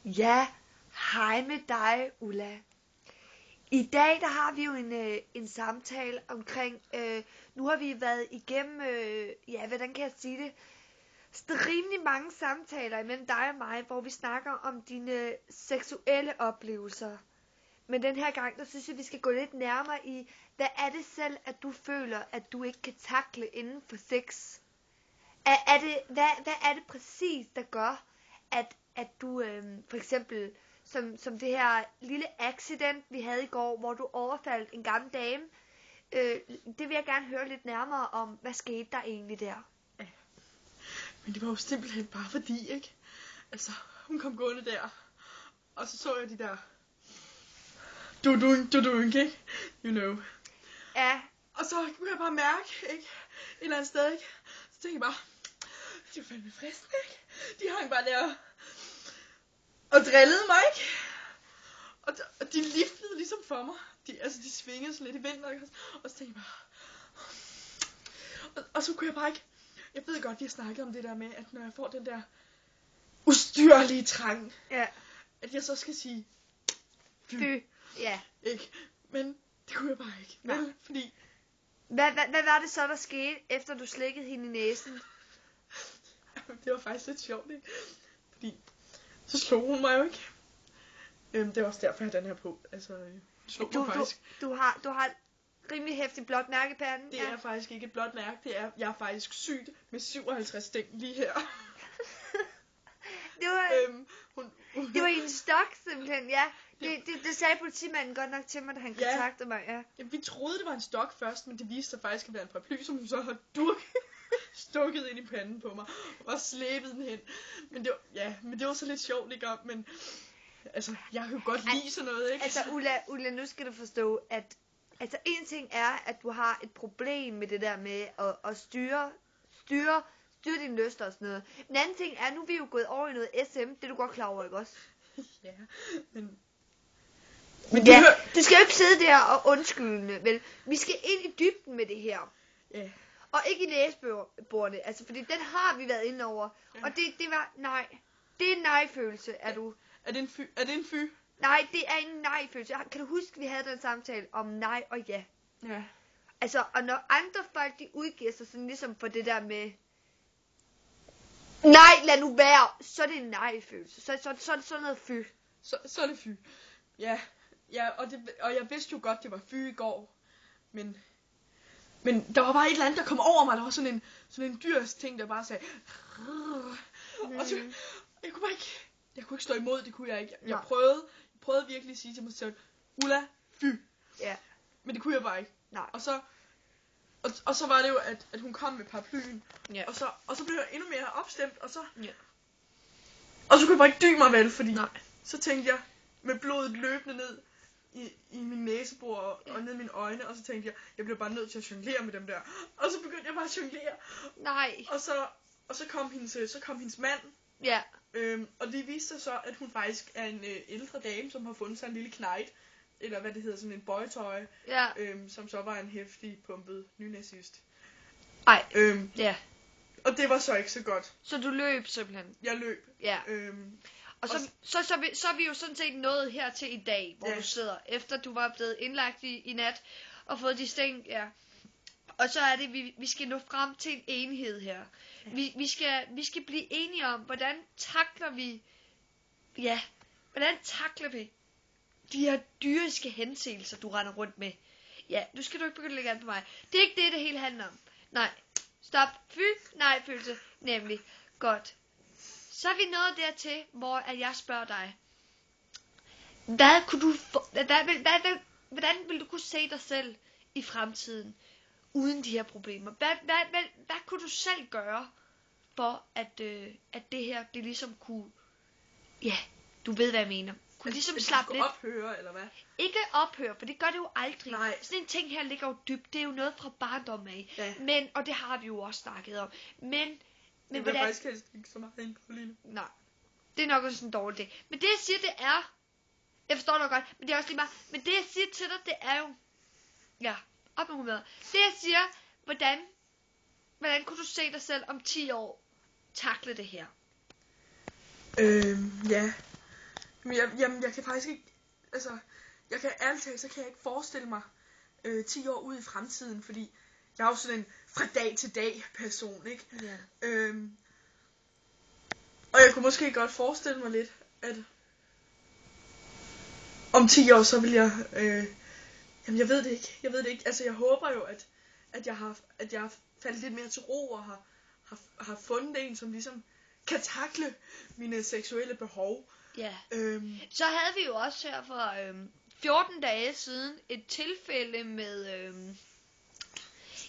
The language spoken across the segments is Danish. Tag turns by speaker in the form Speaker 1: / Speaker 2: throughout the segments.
Speaker 1: Ja, hej med dig, Ulla. I dag der har vi jo en samtale omkring, nu har vi været igennem, hvordan kan jeg sige det? Der er rimelig mange samtaler imellem dig og mig, hvor vi snakker om dine seksuelle oplevelser. Men den her gang, der synes jeg, vi skal gå lidt nærmere i, hvad er det selv, at du føler, at du ikke kan takle inden for sex? Hvad er det præcis, der gør, at du for eksempel, som det her lille accident, vi havde i går, hvor du overfaldt en gammel dame, det vil jeg gerne høre lidt nærmere om. Hvad skete der egentlig der?
Speaker 2: Ja. Men det var jo simpelthen bare fordi, ikke? Altså, hun kom gående der, og så jeg de der du, ikke? You know.
Speaker 1: Ja.
Speaker 2: Og så kunne jeg bare mærke, ikke? Et eller andet sted, ikke? Så tænkte jeg bare, det var fandme fristende, ikke? De hang bare der og drillede mig, ikke? Og de liftede ligesom for mig. De svingede så lidt i vinden, ikke? Og så tænkte jeg bare, og så kunne jeg bare ikke. Jeg ved godt, vi har snakket om det der med, at når jeg får den der ustyrlige trang,
Speaker 1: Ja.
Speaker 2: at jeg så skal sige
Speaker 1: Fy. Ja.
Speaker 2: Ikke? Men det kunne jeg bare ikke. Vel? Fordi
Speaker 1: Hvad var det så, der skete, efter du slikkede hende i næsen?
Speaker 2: det var faktisk lidt sjovt, ikke? Fordi så slog hun mig jo ikke. Det er også derfor, jeg har den her på. Altså, slog mig faktisk.
Speaker 1: Du har et rimelig hæftigt blåt mærke i panden.
Speaker 2: Det er faktisk ikke et blåt mærke. Jeg er faktisk sygt med 57 sting lige her.
Speaker 1: Det var i en stok simpelthen, ja. Det sagde politimanden godt nok til mig, da han kontaktede mig, ja.
Speaker 2: Ja. Vi troede, det var en stok først, men det viste sig faktisk at være en paraply, som hun så har stukket ind i panden på mig, og slæbet den hen. Men det var så lidt sjovt, ikke? Men altså, jeg kan jo godt lide sådan noget, ikke?
Speaker 1: Altså, Ulla, nu skal du forstå, at altså, en ting er, at du har et problem med det der med at styre dine lyster og sådan noget. En anden ting er, nu er vi jo gået over i noget SM, det er du godt klar over, ikke også?
Speaker 2: Ja, men
Speaker 1: ja, du skal jo ikke sidde der og undskylde, vel? Vi skal ind i dybden med det her.
Speaker 2: Ja.
Speaker 1: Og ikke i læsebordene, altså, fordi den har vi været inde over. Ja. Og det var nej. Det er en nej-følelse, er du.
Speaker 2: Er det en fy?
Speaker 1: Nej, det er en nej-følelse. Kan du huske, vi havde den samtale om nej og ja?
Speaker 2: Ja.
Speaker 1: Altså, og når andre folk, de udgiver sig sådan ligesom for det der med, nej, lad nu være, så er det en nej-følelse. Så er det sådan noget fy.
Speaker 2: Så er det fy. Ja, og jeg vidste jo godt, det var fy i går. Men der var bare et eller andet, der kom over mig. Der var sådan en dyrs ting, der bare sagde. Og så, jeg kunne ikke stå imod, det kunne jeg ikke. Jeg prøvede virkelig at sige til mig selv, Ulla, fy.
Speaker 1: Ja.
Speaker 2: Men det kunne jeg bare ikke.
Speaker 1: Nej.
Speaker 2: Og så var det jo, at hun kom med paraplyen.
Speaker 1: Ja.
Speaker 2: Og så blev jeg endnu mere opstemt, og så
Speaker 1: ja.
Speaker 2: Og så kunne jeg bare ikke dy mig vel, fordi så tænkte jeg med blodet løbende ned i min næsebor og ned i mine øjne, og så tænkte jeg bliver bare nødt til at jonglere med dem der. Og så begyndte jeg bare at jonglere.
Speaker 1: Nej.
Speaker 2: Og så kom hendes mand.
Speaker 1: Ja.
Speaker 2: Og det viste sig så, at hun faktisk er en ældre dame, som har fundet sig en lille knejt, eller hvad det hedder, sådan en bøjetøj, som så var en heftig pumpet nynazist.
Speaker 1: Ej. Ja.
Speaker 2: Og det var så ikke så godt.
Speaker 1: Så du løb simpelthen?
Speaker 2: Jeg løb.
Speaker 1: Ja. Og så er vi jo sådan set nået her til i dag, hvor du sidder, efter du var blevet indlagt i nat, og fået de sting, Og så er det, vi skal nå frem til en enhed her. Ja. Vi skal blive enige om, hvordan takler vi de her dyriske hensigelser, du render rundt med. Ja, nu skal du ikke begynde at lægge an på mig. Det er ikke det hele handler om. Nej, stop. Nej, følelse. Nemlig. Godt. Så er vi nået dertil, hvor at jeg spørger dig. Hvordan vil du kunne se dig selv i fremtiden, uden de her problemer? Hvad kunne du selv gøre, for at det her, det ligesom kunne, du ved hvad jeg mener, kunne ligesom slappe lidt.
Speaker 2: Ophøre, eller hvad?
Speaker 1: Ikke ophøre, for det gør det jo aldrig.
Speaker 2: Nej.
Speaker 1: Sådan en ting her ligger jo dybt, det er jo noget fra barndom af.
Speaker 2: Ja.
Speaker 1: Og det har vi jo også snakket om. Men
Speaker 2: det vil faktisk helst ikke så meget ind på lige.
Speaker 1: Nej, det er nok også en dårlig ting. Men det jeg siger, det er, jeg forstår dig godt, men det er også lige meget, men det jeg siger til dig, det er jo, op med humøret. Det jeg siger, hvordan kunne du se dig selv om 10 år takle det her?
Speaker 2: Ja. Men jeg kan faktisk ikke, altså, jeg kan ærligt talt, så kan jeg ikke forestille mig 10 år ud i fremtiden, fordi jeg er jo sådan en fra dag til dag person, ikke?
Speaker 1: Ja.
Speaker 2: Og jeg kunne måske godt forestille mig lidt, at om 10 år, så vil jeg, jamen jeg ved det ikke, altså jeg håber jo, at jeg har faldet lidt mere til ro, og har fundet en, som ligesom kan takle mine seksuelle behov.
Speaker 1: Ja. Så havde vi jo også her for 14 dage siden et tilfælde med,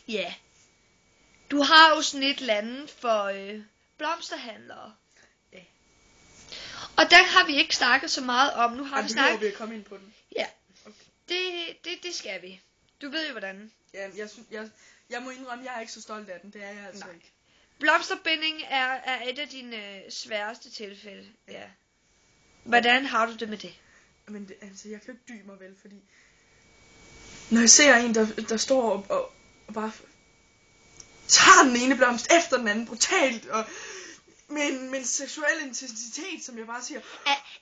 Speaker 1: ja, du har jo sådan et eller andet for blomsterhandlere.
Speaker 2: Ja.
Speaker 1: Og den har vi ikke snakket så meget om. Nu har vi snakket.
Speaker 2: Vi at komme ind på den.
Speaker 1: Ja.
Speaker 2: Okay.
Speaker 1: Det skal vi. Du ved jo hvordan.
Speaker 2: Ja, jeg må indrømme, jeg er ikke så stolt af den. Det er jeg altså ikke.
Speaker 1: Blomsterbinding er et af dine sværeste tilfælde. Ja. Hvordan har du det med det?
Speaker 2: Men det, altså, jeg kan jo ikke dy mig vel, fordi når jeg ser en, der står og bare tager den ene blomst efter den anden brutalt, og med en seksuel intensitet, som jeg bare siger.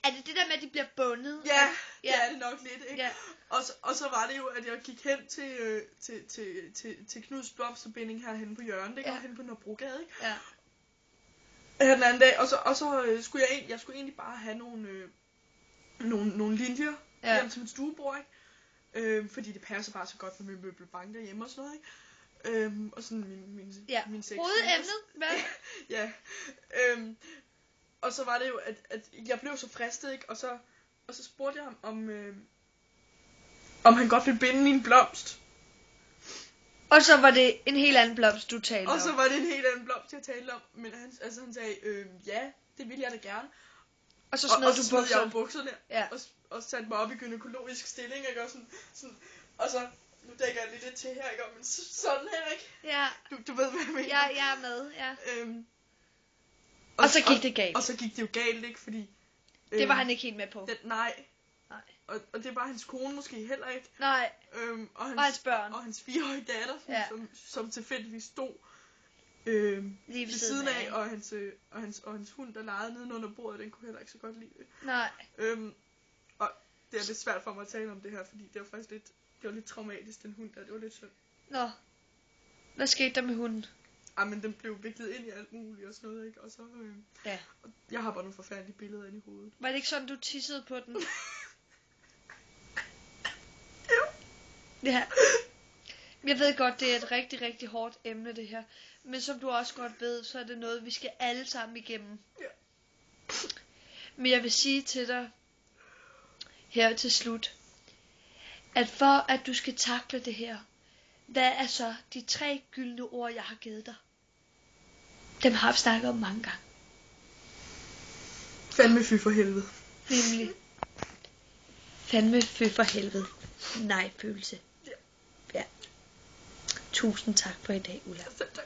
Speaker 1: Er det det der med, at de bliver bundet?
Speaker 2: Ja, det er det nok lidt, ikke?
Speaker 1: Ja.
Speaker 2: Og så var det jo, at jeg gik hen til Knuds blomsterbinding herhenne på hjørnet, ikke? Ja. Og hen på Nørrebrogade, ikke?
Speaker 1: Ja.
Speaker 2: Her den anden dag, og så skulle jeg skulle egentlig bare have nogle linjer hjem til mit stuebord, ikke? Fordi det passer bare så godt med min møbelbank derhjemme og sådan noget, ikke? Og sådan min sex.
Speaker 1: Hovedemnet, hvad?
Speaker 2: Ja. Og så var det jo, at jeg blev så fristet, ikke? Og så spurgte jeg ham, om han godt ville binde min blomst.
Speaker 1: Og så var det en helt anden blomst, du talte om.
Speaker 2: Og så var det en helt anden blomst, jeg talte om. Men han sagde, ja, det ville jeg da gerne.
Speaker 1: Og så smed
Speaker 2: jeg bukserne.
Speaker 1: Ja.
Speaker 2: Og satte mig op i gynækologisk stilling, ikke? Og sådan, og så, nu dækker jeg lidt til her, ikke? Men sådan her, ikke?
Speaker 1: Ja.
Speaker 2: Du ved, hvad jeg mener.
Speaker 1: Ja, jeg er med, ja.
Speaker 2: Og
Speaker 1: så gik det galt.
Speaker 2: Og så gik det jo galt, ikke? Fordi
Speaker 1: det var han ikke helt med på.
Speaker 2: Nej. Og det var hans kone måske heller ikke.
Speaker 1: Nej.
Speaker 2: Og
Speaker 1: hans børn.
Speaker 2: Og hans 4-årige datter, som tilfældigvis stod
Speaker 1: lige
Speaker 2: ved siden af, og hans hund, der legede nede under bordet, den kunne heller ikke så godt lide det.
Speaker 1: Nej.
Speaker 2: Og det er lidt svært for mig at tale om det her, fordi det var faktisk lidt traumatisk, den hund der. Det var lidt synd.
Speaker 1: Nå. Hvad skete der med hunden?
Speaker 2: Men den blev viklet ind i alt muligt og sådan noget, ikke? Og så, og jeg har bare nogle forfærdelige billeder inde i hovedet.
Speaker 1: Var det ikke sådan, du tissede på den? Ja. Jeg ved godt, det er et rigtig, rigtig hårdt emne, det her. Men som du også godt ved, så er det noget, vi skal alle sammen igennem.
Speaker 2: Ja.
Speaker 1: Men jeg vil sige til dig, her til slut, at for at du skal takle det her, hvad er så de 3 gyldne ord, jeg har givet dig? Dem har vi snakket om mange gange.
Speaker 2: Fandme fy for helvede.
Speaker 1: Nemlig. Fandme fy for helvede. Nej, følelse. Ja. Tusind tak for i dag, Ulla.
Speaker 2: Selv tak.